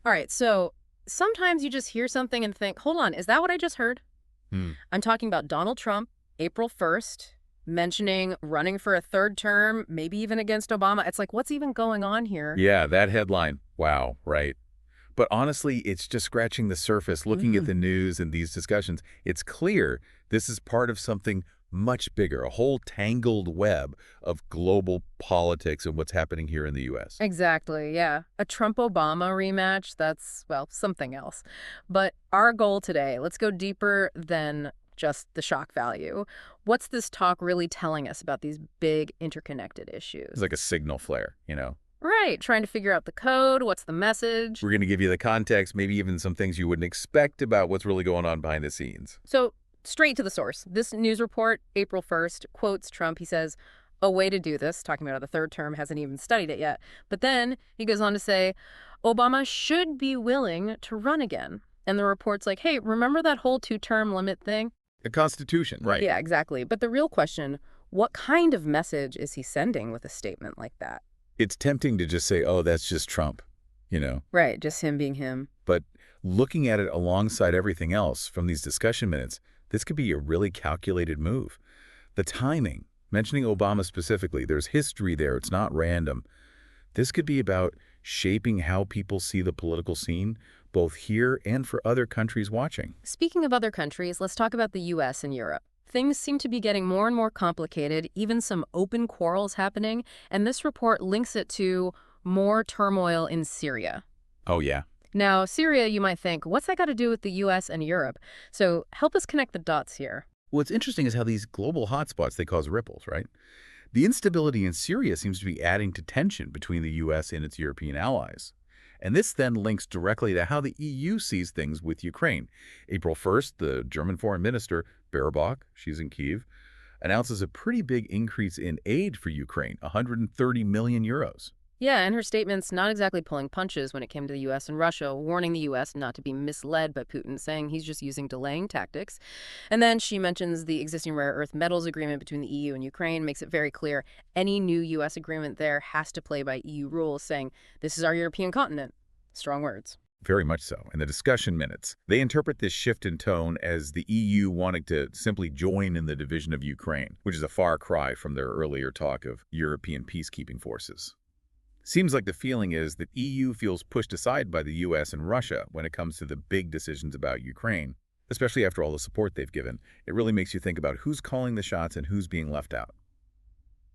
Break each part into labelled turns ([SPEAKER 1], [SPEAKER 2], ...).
[SPEAKER 1] All right, so sometimes you just hear something and think, hold on, is that what I just heard?
[SPEAKER 2] Hmm.
[SPEAKER 1] I'm talking about Donald Trump, April 1st, mentioning running for a third term, maybe even against Obama. It's like, what's even going on here?
[SPEAKER 2] Yeah, that headline. Wow, right. But honestly, it's just scratching the surface. Looking at
[SPEAKER 1] Mm.
[SPEAKER 2] the news and these discussions, it's clear this is part of something much bigger, a whole tangled web of global politics and what's happening here in the U.S.
[SPEAKER 1] Exactly, yeah. A Trump-Obama rematch, that's, well, something else. But our goal today, let's go deeper than just the shock value. What's this talk really telling us about these big interconnected
[SPEAKER 2] It's
[SPEAKER 1] issues?
[SPEAKER 2] like a signal flare.
[SPEAKER 1] Right, trying to figure out the code, what's the message?
[SPEAKER 2] We're going to give you the context, maybe even some things you wouldn't expect about what's really going on behind the scenes.
[SPEAKER 1] So, straight to the source. This news report, April 1st, quotes Trump. He says, a way to do this, talking about the third term, hasn't even studied it yet. But then he goes on to say, Obama should be willing to run again. And the report's like, hey, remember that whole two-term limit thing?
[SPEAKER 2] The Constitution, right.
[SPEAKER 1] Yeah, exactly. But the real question, what kind of message is he sending with a statement like that?
[SPEAKER 2] It's tempting to just say, oh, that's just Trump.
[SPEAKER 1] Right, just him being him.
[SPEAKER 2] But looking at it alongside everything else from these discussion minutes, this could be a really calculated move. The timing, mentioning Obama specifically, there's history there. It's not random. This could be about shaping how people see the political scene, both here and for other countries watching.
[SPEAKER 1] Speaking of other countries, let's talk about the US and Europe. Things seem to be getting more and more complicated, even some open quarrels happening, and this report links it to more turmoil in Syria.
[SPEAKER 2] Oh, yeah.
[SPEAKER 1] Now, Syria, you might think, what's that got to do with the US and Europe? So help us connect the dots here.
[SPEAKER 2] What's interesting is how these global hotspots, they cause ripples, right? The instability in Syria seems to be adding to tension between the U.S. and its European allies. And this then links directly to how the EU sees things with Ukraine. April 1st, the German foreign minister, Baerbock, she's in Kyiv, announces a pretty big increase in aid for Ukraine, 130 million euros.
[SPEAKER 1] Yeah, and her statement's not exactly pulling punches when it came to the US and Russia, warning the US not to be misled by Putin, saying he's just using delaying tactics. And then she mentions the existing rare earth metals agreement between the EU and Ukraine, makes it very clear any new US agreement there has to play by EU rules, saying this is our European continent. Strong words.
[SPEAKER 2] Very much so. In the discussion minutes, they interpret this shift in tone as the EU wanting to simply join in the division of Ukraine, which is a far cry from their earlier talk of European peacekeeping forces. Seems like the feeling is that EU feels pushed aside by the US and Russia when it comes to the big decisions about Ukraine, especially after all the support they've given. It really makes you think about who's calling the shots and who's being left out.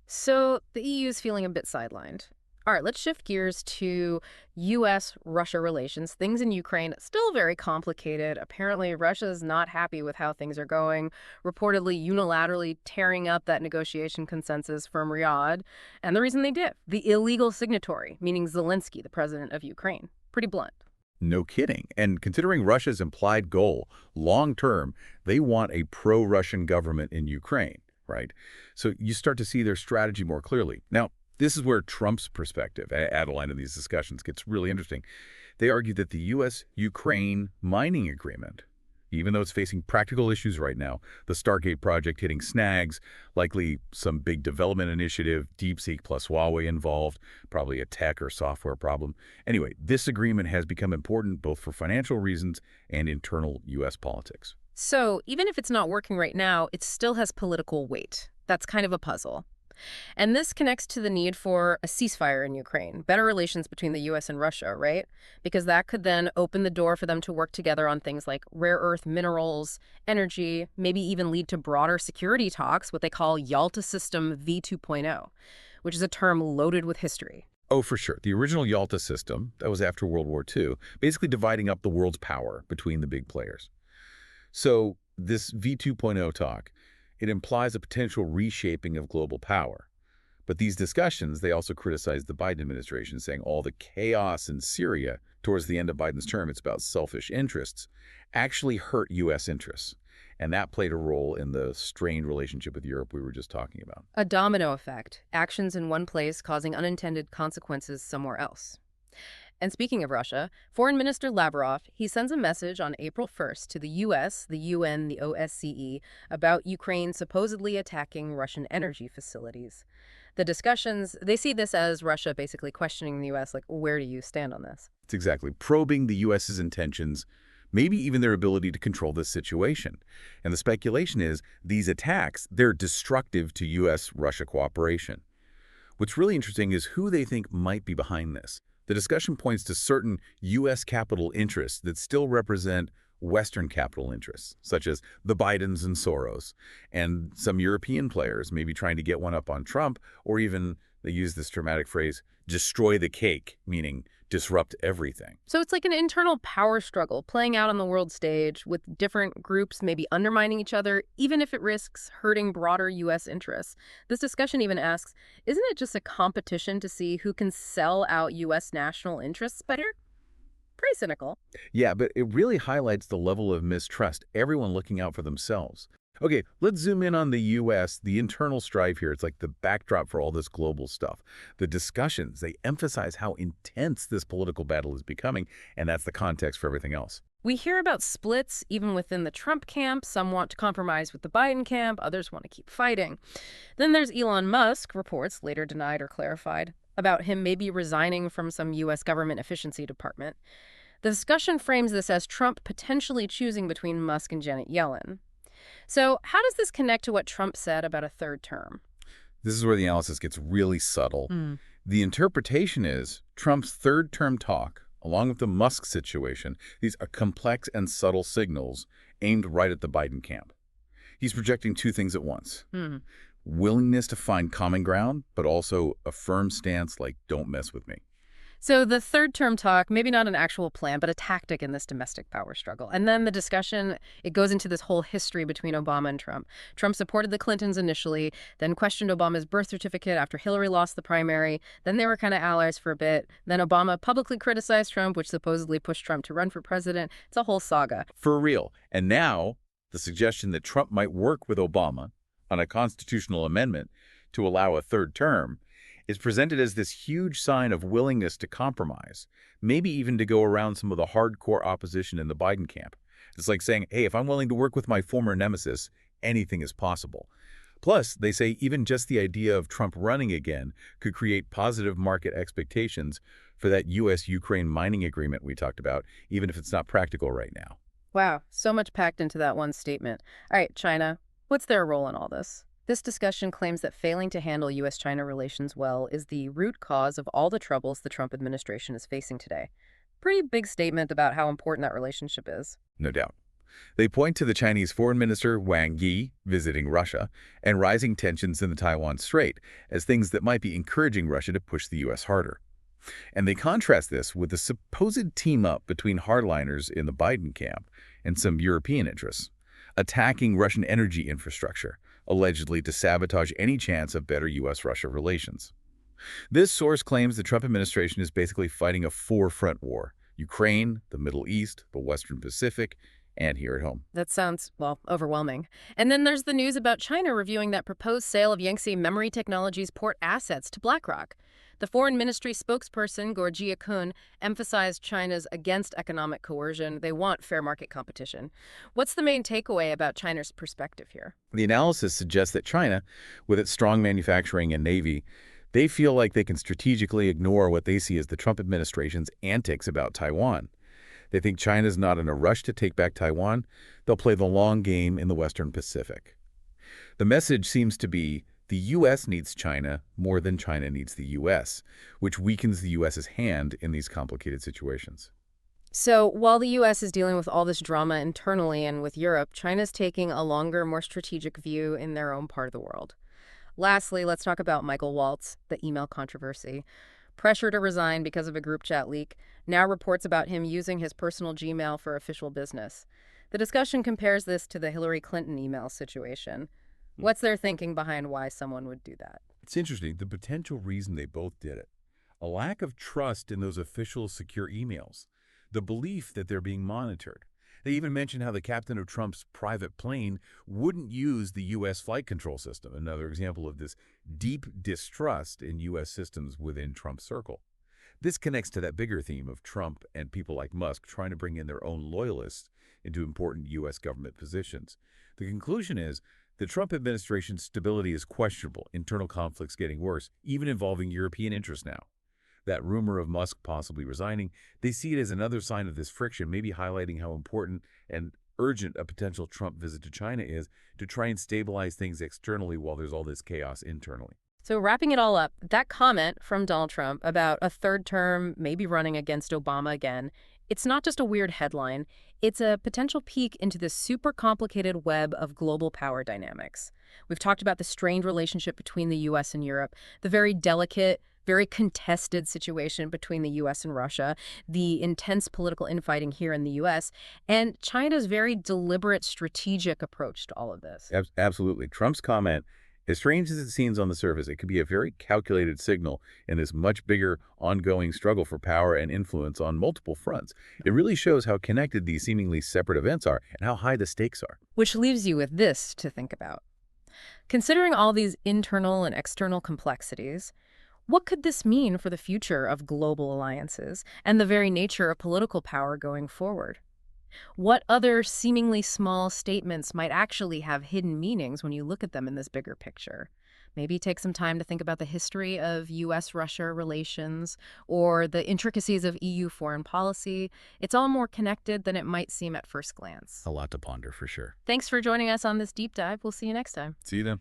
[SPEAKER 1] So the EU is feeling a bit sidelined. All right, let's shift gears to U.S.-Russia relations. Things in Ukraine still very complicated. Apparently, Russia's not happy with how things are going, reportedly unilaterally tearing up that negotiation consensus from Riyadh. And the reason they did, the illegal signatory, meaning Zelensky, the president of Ukraine. Pretty blunt.
[SPEAKER 2] No kidding. And considering Russia's implied goal, long term, they want a pro-Russian government in Ukraine, right? So you start to see their strategy more clearly. Now, this is where Trump's perspective, Adeline, in these discussions gets really interesting. They argue that the U.S.-Ukraine mining agreement, even though it's facing practical issues right now, the Stargate project hitting snags, likely some big development initiative, DeepSeek plus Huawei involved, probably a tech or software problem. Anyway, this agreement has become important both for financial reasons and internal U.S. politics.
[SPEAKER 1] So even if it's not working right now, it still has political weight. That's kind of a puzzle. And this connects to the need for a ceasefire in Ukraine, better relations between the US and Russia, right? Because that could then open the door for them to work together on things like rare earth minerals, energy, maybe even lead to broader security talks, what they call Yalta System V 2.0, which is a term loaded with history.
[SPEAKER 2] Oh, for sure. The original Yalta system, that was after World War II, basically dividing up the world's power between the big players. So this V 2.0 talk, it implies a potential reshaping of global power. But these discussions, they also criticize the Biden administration, saying all the chaos in Syria towards the end of Biden's term, it's about selfish interests, actually hurt U.S. interests. And that played a role in the strained relationship with Europe we were just talking about.
[SPEAKER 1] A domino effect, actions in one place causing unintended consequences somewhere else. And speaking of Russia, Foreign Minister Lavrov, he sends a message on April 1st to the U.S., the UN, the OSCE about Ukraine supposedly attacking Russian energy facilities. The discussions, they see this as Russia basically questioning the U.S., like, where do you stand on this?
[SPEAKER 2] It's exactly probing the U.S.'s intentions, maybe even their ability to control this situation. And the speculation is these attacks, they're destructive to U.S.-Russia cooperation. What's really interesting is who they think might be behind this. The discussion points to certain U.S. capital interests that still represent Western capital interests, such as the Bidens and Soros, and some European players maybe trying to get one up on Trump, or even, they use this dramatic phrase, destroy the cake, meaning disrupt everything.
[SPEAKER 1] So it's like an internal power struggle playing out on the world stage with different groups maybe undermining each other, even if it risks hurting broader U.S. interests. This discussion even asks, isn't it just a competition to see who can sell out U.S. national interests better? Pretty cynical.
[SPEAKER 2] Yeah, but it really highlights the level of mistrust, everyone looking out for themselves. Okay, let's zoom in on the U.S., the internal strife here. It's like the backdrop for all this global stuff. The discussions, they emphasize how intense this political battle is becoming, and that's the context for everything else.
[SPEAKER 1] We hear about splits even within the Trump camp. Some want to compromise with the Biden camp. Others want to keep fighting. Then there's Elon Musk, reports later denied or clarified, about him maybe resigning from some U.S. government efficiency department. The discussion frames this as Trump potentially choosing between Musk and Janet Yellen. So how does this connect to what Trump said about a third term?
[SPEAKER 2] This is where the analysis gets really subtle.
[SPEAKER 1] Mm.
[SPEAKER 2] The interpretation is Trump's third-term talk, along with the Musk situation, these are complex and subtle signals aimed right at the Biden camp. He's projecting two things at once.
[SPEAKER 1] Mm.
[SPEAKER 2] Willingness to find common ground, but also a firm stance like, don't mess with me.
[SPEAKER 1] So the third term talk, maybe not an actual plan, but a tactic in this domestic power struggle. And then the discussion, it goes into this whole history between Obama and Trump. Trump supported the Clintons initially, then questioned Obama's birth certificate after Hillary lost the primary. Then they were kind of allies for a bit. Then Obama publicly criticized Trump, which supposedly pushed Trump to run for president. It's a whole saga.
[SPEAKER 2] For real. And now, the suggestion that Trump might work with Obama on a constitutional amendment to allow a third term is presented as this huge sign of willingness to compromise, maybe even to go around some of the hardcore opposition in the Biden camp. It's like saying, hey, if I'm willing to work with my former nemesis, anything is possible. Plus, they say even just the idea of Trump running again could create positive market expectations for that U.S.-Ukraine mining agreement we talked about, even if it's not practical right now.
[SPEAKER 1] Wow, so much packed into that one statement. All right, China, what's their role in all this? This discussion claims that failing to handle U.S.-China relations well is the root cause of all the troubles the Trump administration is facing today. Pretty big statement about how important that relationship is.
[SPEAKER 2] No doubt. They point to the Chinese Foreign Minister Wang Yi visiting Russia and rising tensions in the Taiwan Strait as things that might be encouraging Russia to push the U.S. harder. And they contrast this with the supposed team-up between hardliners in the Biden camp and some European interests, attacking Russian energy infrastructure, allegedly to sabotage any chance of better U.S.-Russia relations. This source claims the Trump administration is basically fighting a four-front war: Ukraine, the Middle East, the Western Pacific, and here at home.
[SPEAKER 1] That sounds, well, overwhelming. And then there's the news about China reviewing that proposed sale of Yangtze Memory Technologies port assets to BlackRock. The Foreign Ministry spokesperson, Gorjia Kun, emphasized China's against economic coercion. They want fair market competition. What's the main takeaway about China's perspective here?
[SPEAKER 2] The analysis suggests that China, with its strong manufacturing and navy, they feel like they can strategically ignore what they see as the Trump administration's antics about Taiwan. They think China's not in a rush to take back Taiwan. They'll play the long game in the Western Pacific. The message seems to be the U.S. needs China more than China needs the U.S., which weakens the U.S.'s hand in these complicated situations.
[SPEAKER 1] So while the U.S. is dealing with all this drama internally and with Europe, China's taking a longer, more strategic view in their own part of the world. Lastly, let's talk about Michael Waltz, the email controversy. Pressure to resign because of a group chat leak, now reports about him using his personal Gmail for official business. The discussion compares this to the Hillary Clinton email situation. What's their thinking behind why someone would do that?
[SPEAKER 2] It's interesting, the potential reason they both did it. A lack of trust in those official secure emails. The belief that they're being monitored. They even mentioned how the captain of Trump's private plane wouldn't use the U.S. flight control system, another example of this deep distrust in U.S. systems within Trump's circle. This connects to that bigger theme of Trump and people like Musk trying to bring in their own loyalists into important U.S. government positions. The conclusion is The Trump administration's stability is questionable, internal conflicts getting worse, even involving European interests now. That rumor of Musk possibly resigning, they see it as another sign of this friction, maybe highlighting how important and urgent a potential Trump visit to China is to try and stabilize things externally while there's all this chaos internally.
[SPEAKER 1] So wrapping it all up, that comment from Donald Trump about a third term, maybe running against Obama again, it's not just a weird headline. It's a potential peek into the super complicated web of global power dynamics. We've talked about the strained relationship between the U.S. and Europe, the very delicate, very contested situation between the U.S. and Russia, the intense political infighting here in the U.S., and China's very deliberate strategic approach to all of this.
[SPEAKER 2] Absolutely. Trump's comment, as strange as it seems on the surface, it could be a very calculated signal in this much bigger, ongoing struggle for power and influence on multiple fronts. It really shows how connected these seemingly separate events are and how high the stakes are.
[SPEAKER 1] Which leaves you with this to think about. Considering all these internal and external complexities, what could this mean for the future of global alliances and the very nature of political power going forward? What other seemingly small statements might actually have hidden meanings when you look at them in this bigger picture? Maybe take some time to think about the history of U.S.-Russia relations or the intricacies of EU foreign policy. It's all more connected than it might seem at first glance.
[SPEAKER 2] A lot to ponder for sure.
[SPEAKER 1] Thanks for joining us on this deep dive. We'll see you next time.
[SPEAKER 2] See you then.